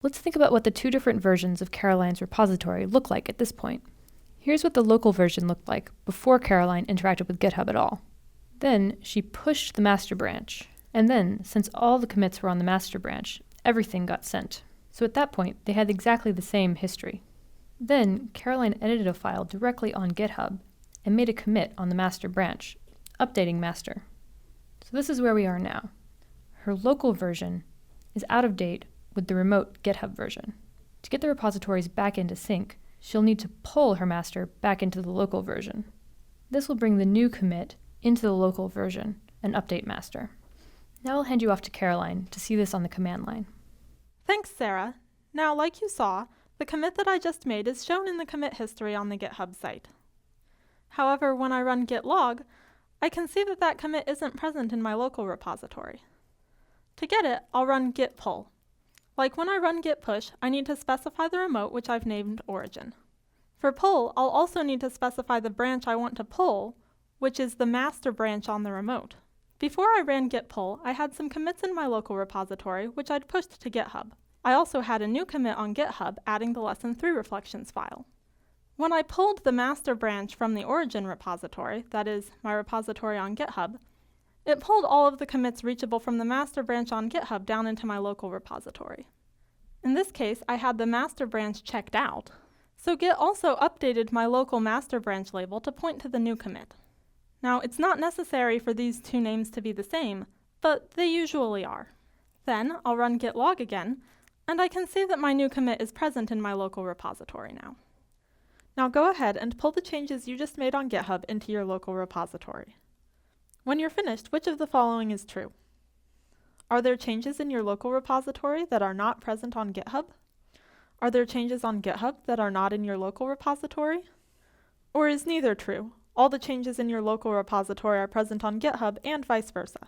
Let's think about what the two different versions of Caroline's repository look like at this point. Here's what the local version looked like before Caroline interacted with GitHub at all. Then she pushed the master branch, and then, since all the commits were on the master branch, everything got sent. So at that point, they had exactly the same history. Then Caroline edited a file directly on GitHub and made a commit on the master branch, updating master. So this is where we are now. Her local version is out of date with the remote GitHub version. To get the repositories back into sync, she'll need to pull her master back into the local version. This will bring the new commit into the local version and update master. Now I'll hand you off to Caroline to see this on the command line. Thanks, Sarah. Now, like you saw, the commit that I just made is shown in the commit history on the GitHub site. However, when I run git log, I can see that that commit isn't present in my local repository. To get it, I'll run git pull. Like when I run git push, I need to specify the remote, which I've named origin. For pull, I'll also need to specify the branch I want to pull, which is the master branch on the remote. Before I ran git pull, I had some commits in my local repository, which I'd pushed to GitHub. I also had a new commit on GitHub adding the lesson 3 reflections file. When I pulled the master branch from the origin repository, that is, my repository on GitHub, it pulled all of the commits reachable from the master branch on GitHub down into my local repository. In this case, I had the master branch checked out, so Git also updated my local master branch label to point to the new commit. Now, it's not necessary for these two names to be the same, but they usually are. Then I'll run git log again, and I can see that my new commit is present in my local repository now. Now go ahead and pull the changes you just made on GitHub into your local repository. When you're finished, which of the following is true? Are there changes in your local repository that are not present on GitHub? Are there changes on GitHub that are not in your local repository? Or is neither true? All the changes in your local repository are present on GitHub and vice versa.